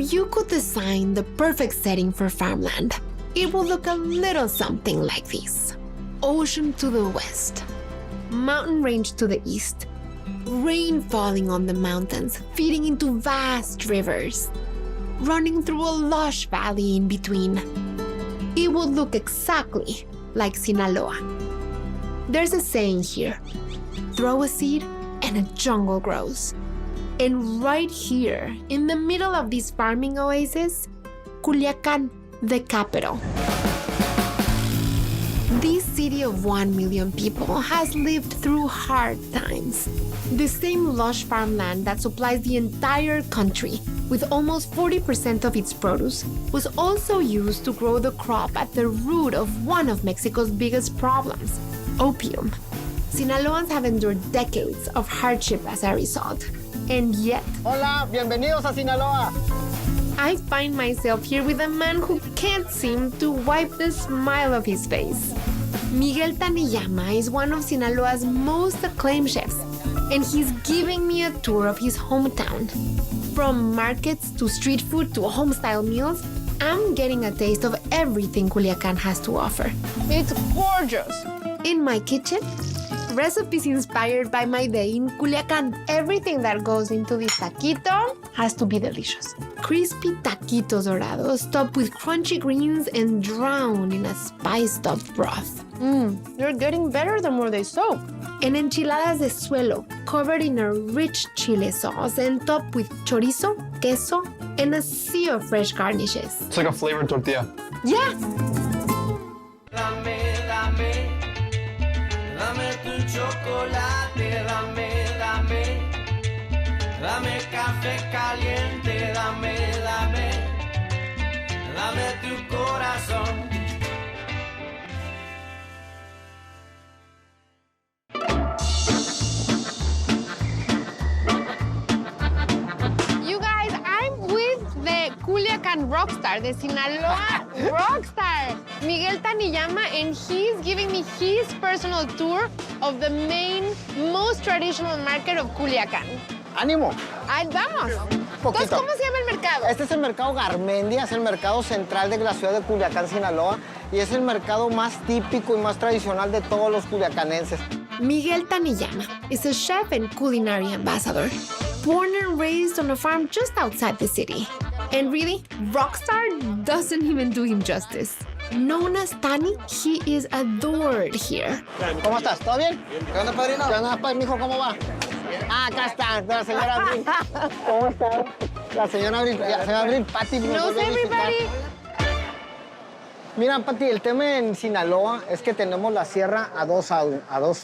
If you could design the perfect setting for farmland, it would look a little something like this. Ocean to the west, mountain range to the east, rain falling on the mountains, feeding into vast rivers, running through a lush valley in between. It would look exactly like Sinaloa. There's a saying here, throw a seed and a jungle grows. And right here, in the middle of this farming oasis, Culiacán, the capital. This city of 1 million people has lived through hard times. The same lush farmland that supplies the entire country with almost 40% of its produce was also used to grow the crop at the root of one of Mexico's biggest problems, opium. Sinaloans have endured decades of hardship as a result. And yet, Hola, bienvenidos a Sinaloa. I find myself here with a man who can't seem to wipe the smile off his face. Miguel Taniyama is one of Sinaloa's most acclaimed chefs, and he's giving me a tour of his hometown. From markets to street food to home-style meals, I'm getting a taste of everything Culiacán has to offer. It's gorgeous. In my kitchen, recipes inspired by my day in Culiacán. Everything that goes into this taquito has to be delicious. Crispy taquitos dorados topped with crunchy greens and drowned in a spiced-up broth. They're getting better the more they soak. And enchiladas de suelo covered in a rich chile sauce and topped with chorizo, queso, and a sea of fresh garnishes. It's like a flavored tortilla. Yeah! Dame tu chocolate, dame café caliente, dame tu corazón. You guys, I'm with the Culiacán rockstar, the Sinaloa rockstar, Miguel Taniyama, and he's giving me his personal tour of the main, most traditional market of Culiacán. ¡Ánimo! ¡Ay, vamos! Poquito. Entonces, ¿cómo se llama el mercado? Este es el mercado Garmendia, es el mercado central de la ciudad de Culiacán, Sinaloa, y es el mercado más típico y más tradicional de todos los culiacanenses. Miguel Taniyama is a chef and culinary ambassador, born and raised on a farm just outside the city. And really, rockstar doesn't even do him justice. Known as Tani, he is adored here. ¿Cómo estás? ¿Todo bien? ¿Qué onda, padrino? ¿Qué onda, mijo? ¿Cómo va? Ah, acá está, la señora Abril. ¿Cómo está? La señora Abril, Pati. Knows everybody. Mira, Pati, el tema en Sinaloa es que tenemos la sierra a dos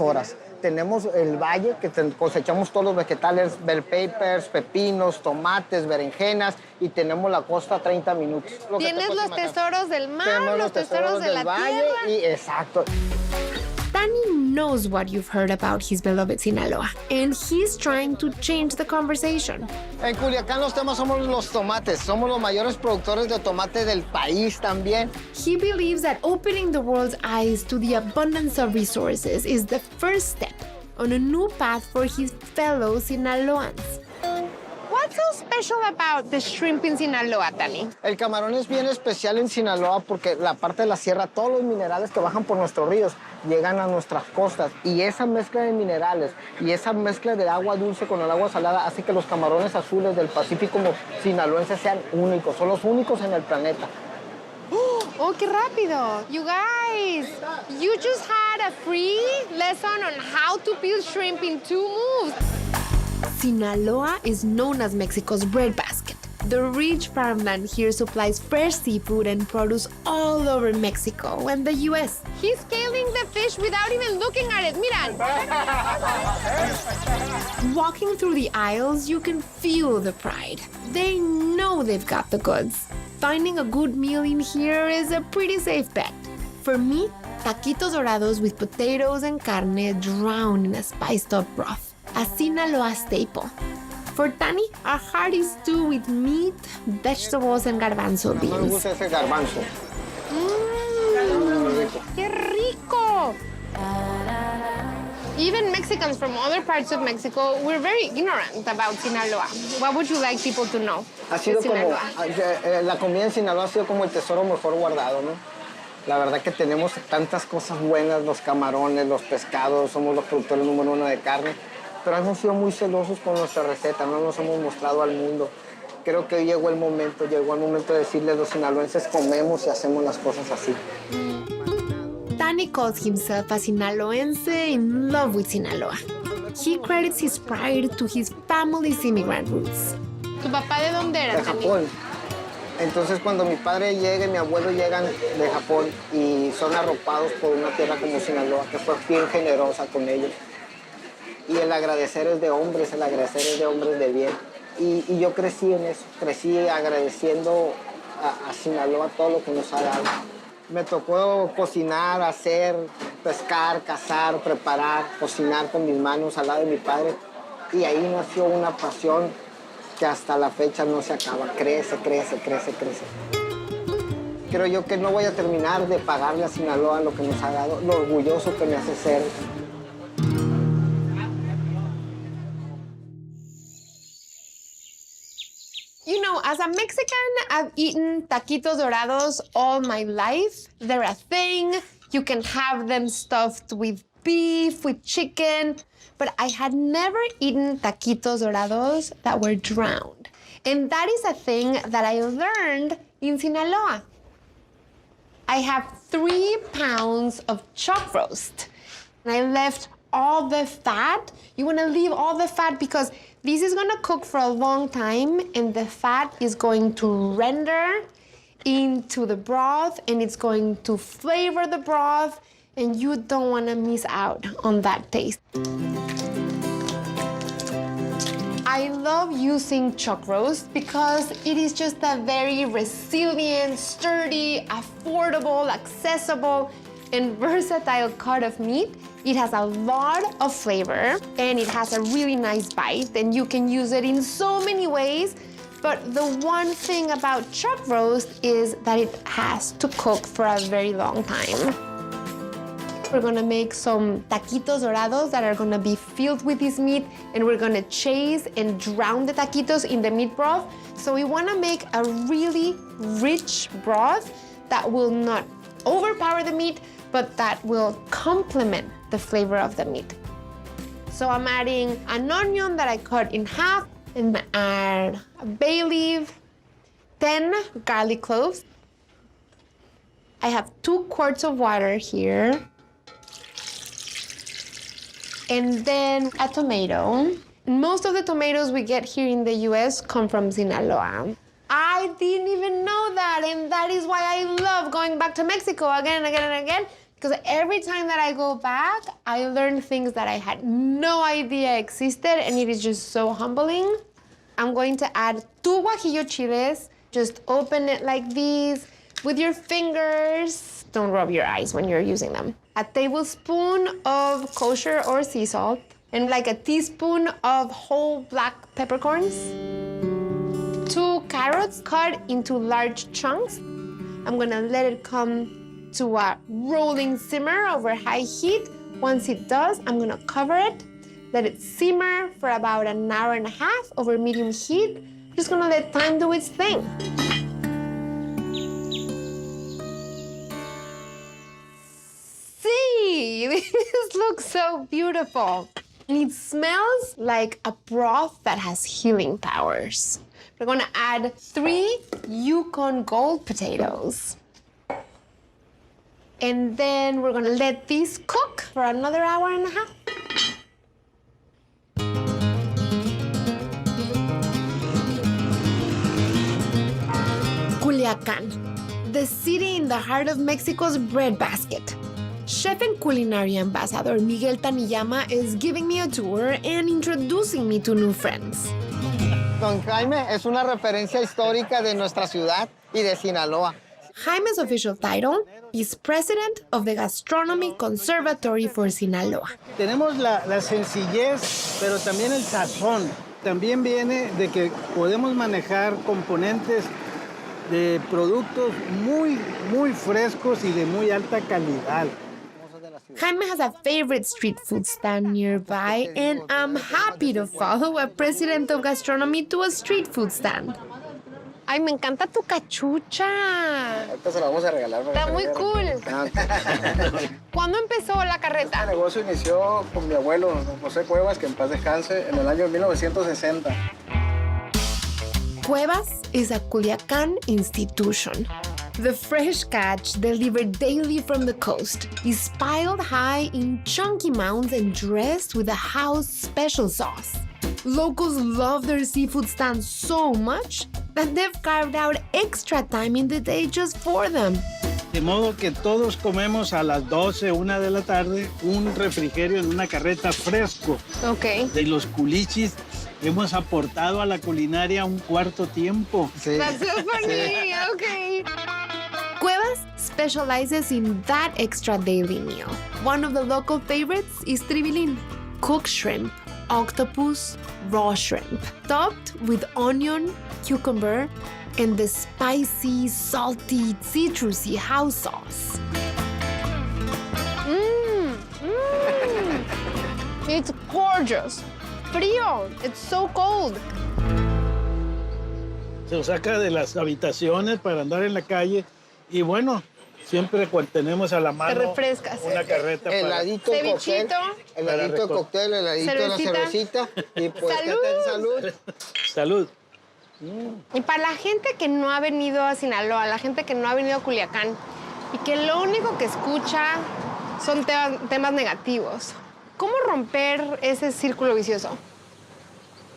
horas. Tenemos el valle, que cosechamos todos los vegetales, bell peppers, pepinos, tomates, berenjenas, y tenemos la costa a 30 minutos. Tienes los tesoros del mar, tenemos los tesoros de la valle tierra. y exacto. Tani knows what you've heard about his beloved Sinaloa, and he's trying to change the conversation. En Culiacán los temas somos los tomates. Somos los mayores productores de tomate del país también. He believes that opening the world's eyes to the abundance of resources is the first step on a new path for his fellow Sinaloans. What's so special about the shrimp in Sinaloa, Tani? El camarón es bien especial en Sinaloa porque la parte de la sierra, todos los minerales que bajan por nuestros ríos llegan a nuestras costas. Y esa mezcla de minerales y esa mezcla de agua dulce con el agua salada hace que los camarones azules del Pacífico sinaloense sean únicos. Son los únicos en el planeta. Oh, qué rápido. You guys, you just had a free lesson on how to peel shrimp in 2 moves. Sinaloa is known as Mexico's breadbasket. The rich farmland here supplies fresh seafood and produce all over Mexico and the U.S. He's scaling the fish without even looking at it. Miran. Walking through the aisles, you can feel the pride. They know they've got the goods. Finding a good meal in here is a pretty safe bet. For me, taquitos dorados with potatoes and carne drowned in a spiced-up broth. A Sinaloa staple. For Tani, a hearty stew with meat, vegetables, and garbanzo No me beans. gusta ese garbanzo. ¡Qué rico! even Mexicans from other parts of Mexico, we're very ignorant about Sinaloa. What would you like people to know? Ha sido de como, Sinaloa? la comida en Sinaloa ha sido como el tesoro mejor guardado, ¿no? La verdad que tenemos tantas cosas buenas, los camarones, los pescados, somos los productores número 1 de carne, pero hemos sido muy celosos con nuestra receta, no nos hemos mostrado al mundo. Creo que llegó el momento de decirles a los sinaloenses comemos y hacemos las cosas así. Danny calls himself a Sinaloense in love with Sinaloa. He credits his pride to his family's immigrant roots. ¿Tu papá de dónde era? De Japón. Entonces cuando mi padre llega y mi abuelo llegan de Japón y son arropados por una tierra como Sinaloa, que fue bien generosa con ellos. Y el agradecer es de hombres, el agradecer es de hombres de bien. Y yo crecí en eso, crecí agradeciendo a Sinaloa todo lo que nos ha dado. Me tocó cocinar, hacer, pescar, cazar, preparar, cocinar con mis manos al lado de mi padre. Y ahí nació una pasión que hasta la fecha no se acaba. Crece, crece, crece, crece. Creo yo que no voy a terminar de pagarle a Sinaloa lo que nos ha dado, lo orgulloso que me hace ser. You know, as a Mexican, I've eaten taquitos dorados all my life. They're a thing. You can have them stuffed with beef, with chicken. But I had never eaten taquitos dorados that were drowned. And that is a thing that I learned in Sinaloa. I have 3 pounds of chuck roast. And I left all the fat. You want to leave all the fat because this is going to cook for a long time and the fat is going to render into the broth and it's going to flavor the broth and you don't want to miss out on that taste. I love using chuck roast because it is just a very resilient, sturdy, affordable, accessible, and versatile cut of meat. It has a lot of flavor and it has a really nice bite and you can use it in so many ways. But the one thing about chuck roast is that it has to cook for a very long time. We're gonna make some taquitos dorados that are gonna be filled with this meat and we're gonna chase and drown the taquitos in the meat broth. So we wanna make a really rich broth that will not overpower the meat, but that will complement the flavor of the meat. So I'm adding an onion that I cut in half and add a bay leaf, 10 garlic cloves. I have 2 quarts of water here. And then a tomato. And most of the tomatoes we get here in the US come from Sinaloa. I didn't even know that, and that is why I love going back to Mexico again and again and again, because every time that I go back, I learn things that I had no idea existed, and it is just so humbling. I'm going to add 2 guajillo chiles. Just open it like this with your fingers. Don't rub your eyes when you're using them. A tablespoon of kosher or sea salt, and like a teaspoon of whole black peppercorns. 2 carrots cut into large chunks. I'm gonna let it come to a rolling simmer over high heat. Once it does, I'm gonna cover it, let it simmer for about an hour and a half over medium heat. I'm just gonna let time do its thing. See, this looks so beautiful. And it smells like a broth that has healing powers. We're gonna add 3 Yukon Gold potatoes. And then we're gonna let these cook for another hour and a half. Culiacán, the city in the heart of Mexico's breadbasket. Chef and culinary ambassador Miguel Taniyama is giving me a tour and introducing me to new friends. Don Jaime es una referencia histórica de nuestra ciudad y de Sinaloa. Jaime's official title is President of the Gastronomy Conservatory for Sinaloa. Tenemos la sencillez, pero también el sazón. También viene de que podemos manejar componentes de productos muy frescos y de muy alta calidad. Jaime has a favorite street food stand nearby, and I'm happy to follow a president of gastronomy to a street food stand. Ay, me encanta tu cachucha. Ahorita se la vamos a regalar. Está muy cool. ¿Cuándo empezó la El carreta? negocio inició con mi abuelo, don José Cuevas, que en paz descanse, en el año 1960. Cuevas is a Culiacán institution. The fresh catch delivered daily from the coast is piled high in chunky mounds and dressed with a house special sauce. Locals love their seafood stand so much that they've carved out extra time in the day just for them. De modo que todos comemos a las 12, 1 de la tarde, un refrigerio en una carreta fresco. Ok. De los culichis hemos aportado a la culinaria un cuarto tiempo. Sí. That's so funny. Okay. Cuevas specializes in that extra daily meal. One of the local favorites is tribilín, cooked shrimp, octopus, raw shrimp, topped with onion, cucumber, and the spicy, salty, citrusy house sauce. It's gorgeous. Frío. It's so cold. Se lo saca de las habitaciones para andar en la calle y bueno, siempre cuando tenemos a la mano refrescas. una carreta Heladito de cóctel, Cevichito. heladito de cóctel, heladito de la Cervecita. cervecita. Y pues, ¡Salud! ¿qué tal? Salud. Salud. Y para la gente que no ha venido a Sinaloa, la gente que no ha venido a Culiacán y que lo único que escucha son temas negativos, ¿cómo romper ese círculo vicioso?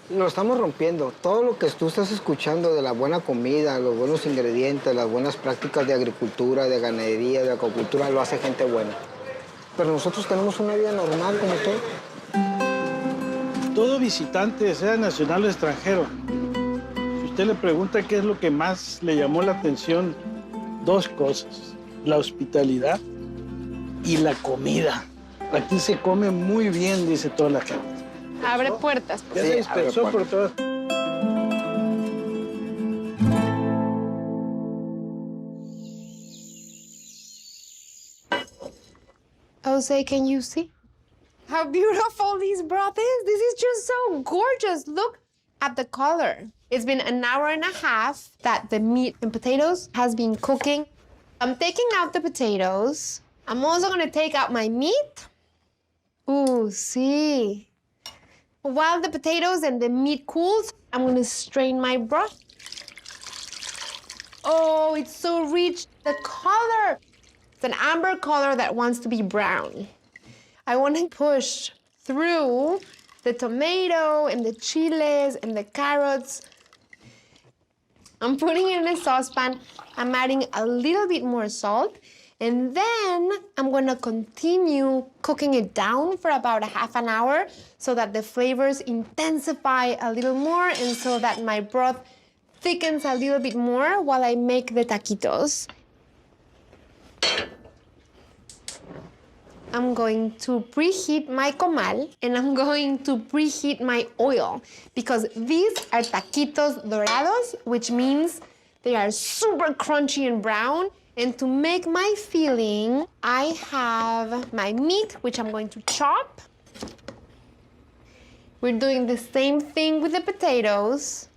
Lo estamos rompiendo. Todo lo que tú estás escuchando de la buena comida, los buenos ingredientes, las buenas prácticas de agricultura, de ganadería, de acuacultura, lo hace gente buena. Pero nosotros tenemos una vida normal como tú. Todo visitante, sea nacional o extranjero, si usted le pregunta qué es lo que más le llamó la atención, dos cosas: la hospitalidad y la comida. Aquí se come muy bien, dice toda la gente. Abre puertas. Ya Sí, se dispersó abre por todas. Jose, can you see? How beautiful this broth is. This is just so gorgeous. Look At the color. It's been an hour and a half that the meat and potatoes has been cooking. I'm taking out the potatoes. I'm also gonna take out my meat. Ooh, see. While the potatoes and the meat cools, I'm gonna strain my broth. Oh, it's so rich. The color. It's an amber color that wants to be brown. I wanna push through the tomato and the chiles and the carrots. I'm putting it in a saucepan. I'm adding a little bit more salt. And then I'm gonna continue cooking it down for about a half an hour so that the flavors intensify a little more and so that my broth thickens a little bit more while I make the taquitos. I'm going to preheat my comal and I'm going to preheat my oil because these are taquitos dorados, which means they are super crunchy and brown. And to make my filling, I have my meat, which I'm going to chop. We're doing the same thing with the potatoes.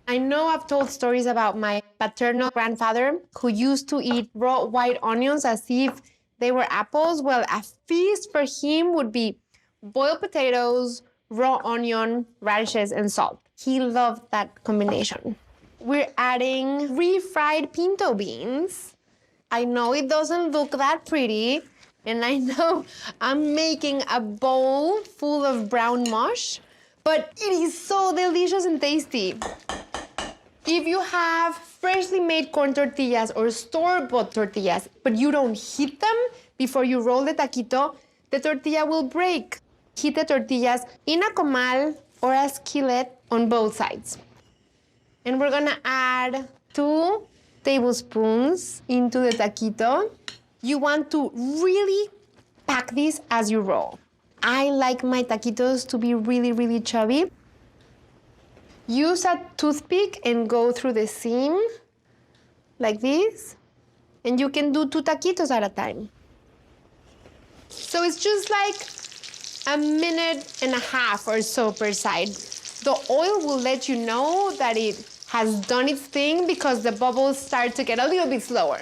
I know I've told stories about my paternal grandfather who used to eat raw white onions as if they were apples. Well, a feast for him would be boiled potatoes, raw onion, radishes, and salt. He loved that combination. We're adding refried pinto beans. I know it doesn't look that pretty, and I know I'm making a bowl full of brown mush, but it is so delicious and tasty. If you have freshly made corn tortillas or store-bought tortillas, but you don't heat them before you roll the taquito, the tortilla will break. Heat the tortillas in a comal or a skillet on both sides. And we're gonna add 2 tablespoons into the taquito. You want to really pack this as you roll. I like my taquitos to be really, really chubby. Use a toothpick and go through the seam like this. And you can do 2 taquitos at a time. So it's just like a minute and a half or so per side. The oil will let you know that it has done its thing because the bubbles start to get a little bit slower.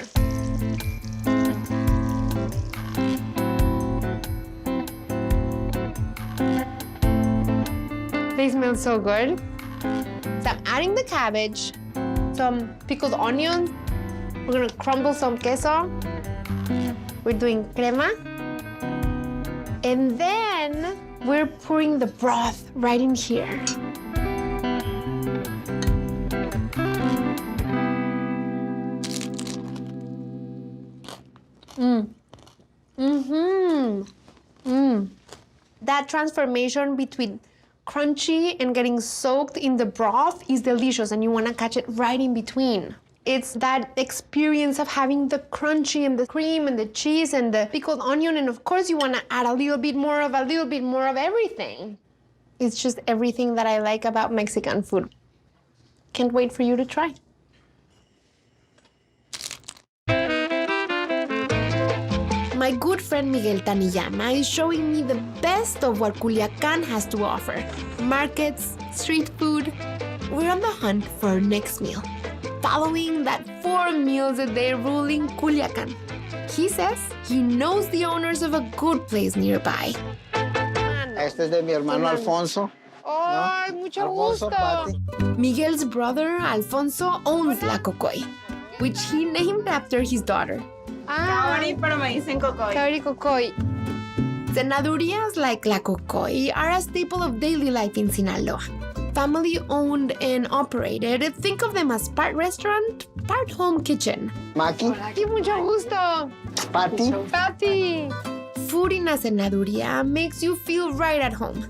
They smell so good. So I'm adding the cabbage, some pickled onions. We're gonna crumble some queso. We're doing crema. And then we're pouring the broth right in here. That transformation between crunchy and getting soaked in the broth is delicious, and you want to catch it right in between. It's that experience of having the crunchy and the cream and the cheese and the pickled onion, and of course you want to add a little bit more of everything. It's just everything that I like about Mexican food. Can't wait for you to try. My good friend Miguel Taniyama is showing me the best of what Culiacán has to offer. Markets, street food. We're on the hunt for our next meal, following that 4 meals a day rule in Culiacán. He says he knows the owners of a good place nearby. Este es de mi hermano Alfonso. ¡Ay, mucho Alfonso, gusto! Pati. Miguel's brother, Alfonso, owns La Cocoy, which he named after his daughter. Kaori, pero me dicen cocoy. Kaori Cocoy. Cenadurias like La Cocoy are a staple of daily life in Sinaloa. Family owned and operated, think of them as part restaurant, part home kitchen. Maki, Y mucho gusto. Pati. Pati. Food in a cenaduría makes you feel right at home.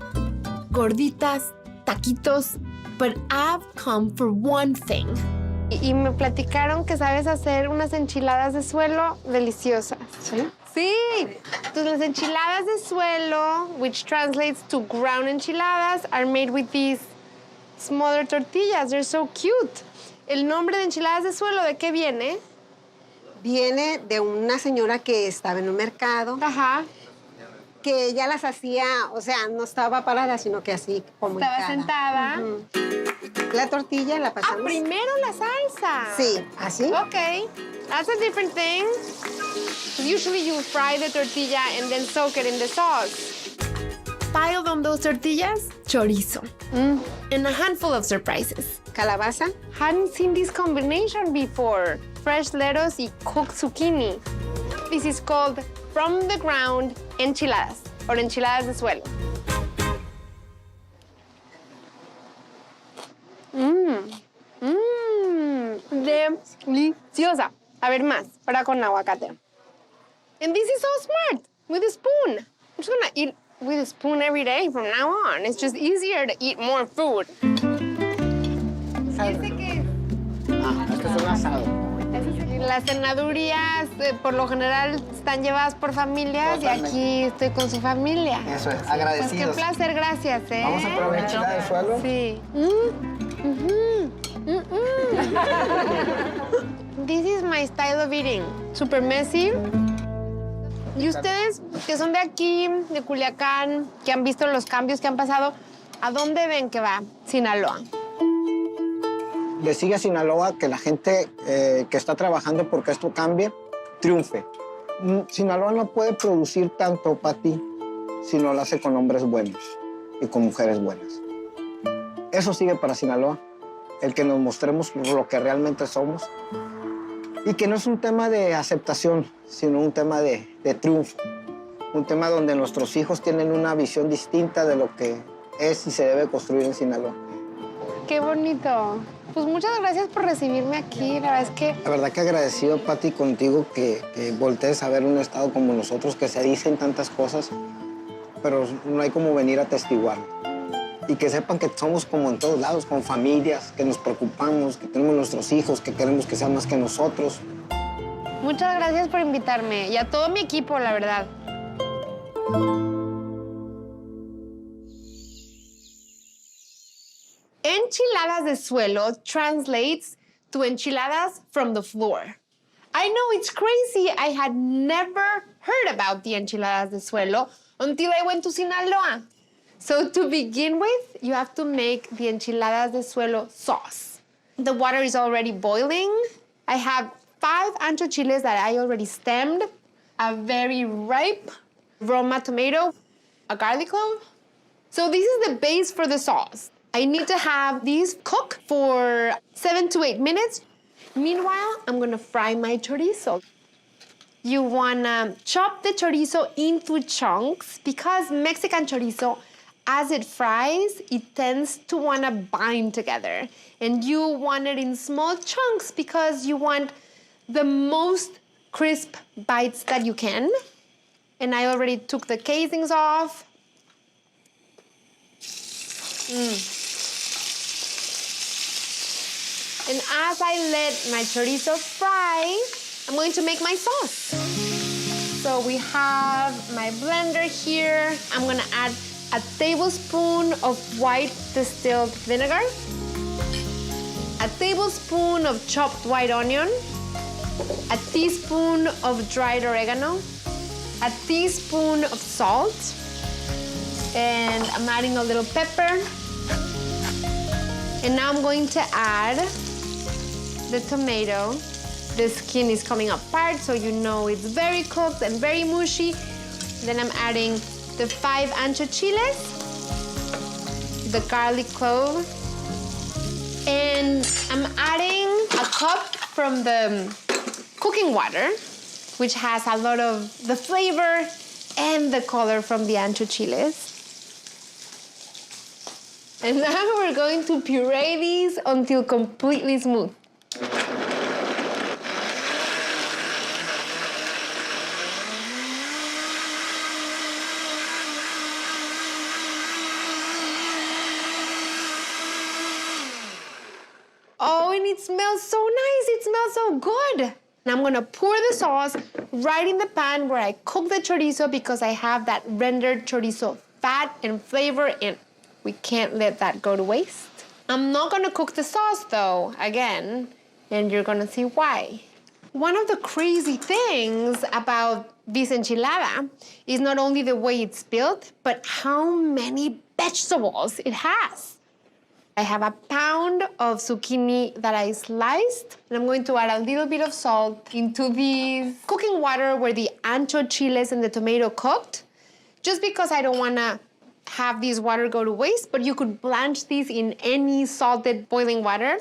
Gorditas, taquitos, but I've come for one thing. Y me platicaron que sabes hacer unas enchiladas de suelo deliciosas. ¿Sí? Sí. Entonces las enchiladas de suelo, which translates to ground enchiladas, are made with these smaller tortillas. They're so cute. El nombre de enchiladas de suelo, ¿de qué viene? Viene de una señora que estaba en un mercado, Ajá. que ella las hacía, o sea, no estaba parada, sino que así como Estaba hincada. sentada. Ujú. La tortilla la pasamos. Primero la salsa. Sí, así. Okay, that's a different thing. Usually you fry the tortilla and then soak it in the sauce. Piled on those tortillas, chorizo. And a handful of surprises. Calabaza. Hadn't seen this combination before. Fresh lettuce y cooked zucchini. This is called from the ground enchiladas or enchiladas de suelo. Deliciosa. A ver más, ahora con aguacate. And this is so smart, with a spoon. I'm just gonna eat with a spoon every day from now on. It's just easier to eat more food. ¿Ese qué es? Este es un asado. Las cenadurías, por lo general, están llevadas por familias y aquí estoy con su familia. Eso es, Pues qué agradecidos. placer, gracias, ¿eh? Vamos a probar enchilada de suelo. Sí. This is my style of eating. Super messy. Y ustedes, que son de aquí, de Culiacán, que han visto los cambios que han pasado, ¿a dónde ven que va Sinaloa? Le sigue a Sinaloa que la gente que está trabajando porque esto cambie, triunfe. Sinaloa no puede producir tanto, Pati, si no lo hace con hombres buenos y con mujeres buenas. Eso sigue para Sinaloa, el que nos mostremos lo que realmente somos y que no es un tema de aceptación, sino un tema de triunfo. Un tema donde nuestros hijos tienen una visión distinta de lo que es y se debe construir en Sinaloa. ¡Qué bonito! Pues muchas gracias por recibirme aquí. La verdad es que La verdad que agradecido, Pati, contigo que voltees a ver un estado como nosotros, que se dicen tantas cosas, pero no hay como venir a testiguar. Y que sepan que somos como en todos lados, con familias, que nos preocupamos, que tenemos nuestros hijos, que queremos que sean más que nosotros. muchas gracias por invitarme y a todo mi equipo, la verdad. Enchiladas de suelo translates to enchiladas from the floor. I know, it's crazy. I had never heard about the enchiladas de suelo until I went to Sinaloa. So to begin with, you have to make the enchiladas de suelo sauce. The water is already boiling. I have 5 ancho chiles that I already stemmed, a very ripe Roma tomato, a garlic clove. So this is the base for the sauce. I need to have these cook for 7 to 8 minutes. Meanwhile, I'm gonna fry my chorizo. You wanna chop the chorizo into chunks because Mexican chorizo, as it fries, it tends to wanna bind together. And you want it in small chunks because you want the most crisp bites that you can. And I already took the casings off. And as I let my chorizo fry, I'm going to make my sauce. So we have my blender here. I'm gonna add a tablespoon of white distilled vinegar, a tablespoon of chopped white onion, a teaspoon of dried oregano, a teaspoon of salt, and I'm adding a little pepper. And now I'm going to add the tomato. The skin is coming apart, so you know it's very cooked and very mushy. Then I'm adding the 5 ancho chiles, the garlic clove, and I'm adding a cup from the cooking water, which has a lot of the flavor and the color from the ancho chiles. And now we're going to puree these until completely smooth. Oh, and it smells so nice. It smells so good. And I'm gonna pour the sauce right in the pan where I cook the chorizo because I have that rendered chorizo fat and flavor, and we can't let that go to waste. I'm not gonna cook the sauce though, again, and you're gonna see why. One of the crazy things about this enchilada is not only the way it's built, but how many vegetables it has. I have a pound of zucchini that I sliced, and I'm going to add a little bit of salt into the cooking water where the ancho chiles and the tomato cooked, just because I don't wanna have this water go to waste, but you could blanch these in any salted boiling water.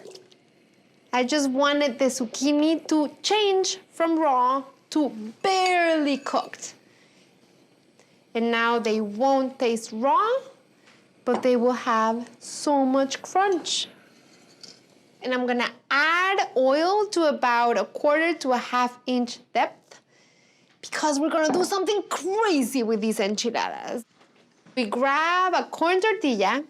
I just wanted the zucchini to change from raw to barely cooked. And now they won't taste raw, but they will have so much crunch. And I'm gonna add oil to about 1/4 to 1/2 inch depth because we're gonna do something crazy with these enchiladas. We grab a corn tortilla,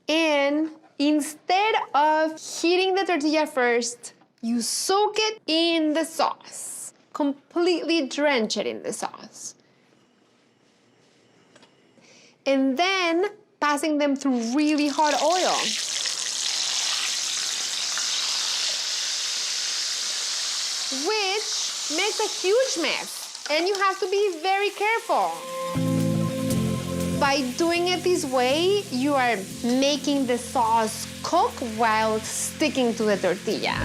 and instead of heating the tortilla first, you soak it in the sauce. Completely drench it in the sauce. And then passing them through really hot oil. Which makes a huge mess, and you have to be very careful. By doing it this way, you are making the sauce cook while sticking to the tortilla.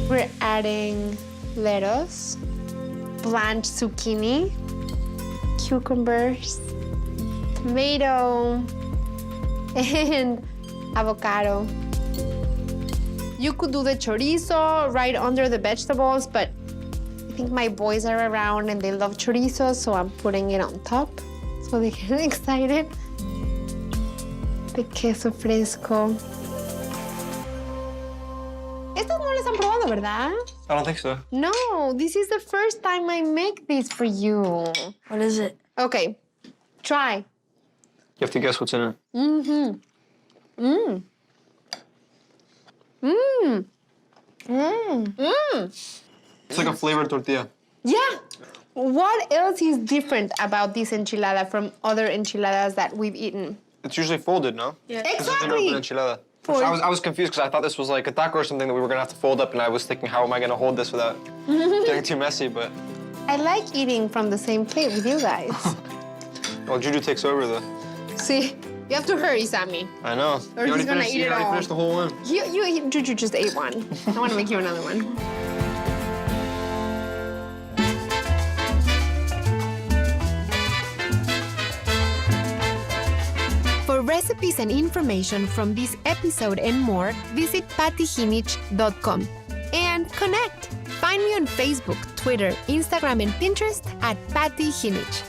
We're adding lettuce, blanched zucchini, cucumbers, tomato, and avocado. You could do the chorizo right under the vegetables, but I think my boys are around and they love chorizo, so I'm putting it on top so they get excited. The queso fresco. Estos no les han probado, ¿verdad? I don't think so. No, this is the first time I make this for you. What is it? Okay, try. You have to guess what's in it. It's like a flavored tortilla. Yeah. What else is different about this enchilada from other enchiladas that we've eaten? It's usually folded, no? Yeah. This is an open Exactly. enchilada. So I was confused because I thought this was like a taco or something that we were gonna have to fold up, and I was thinking, how am I gonna hold this without getting too messy? But I like eating from the same plate with you guys. well, Juju takes over though. See, you have to hurry, Sammy. I know. Or he's gonna eat it all. finished the whole one. Juju just ate one. I want to make you another one. For recipes and information from this episode and more, visit patijinch.com and connect. Find me on Facebook, Twitter, Instagram, and Pinterest at Pati Jinch.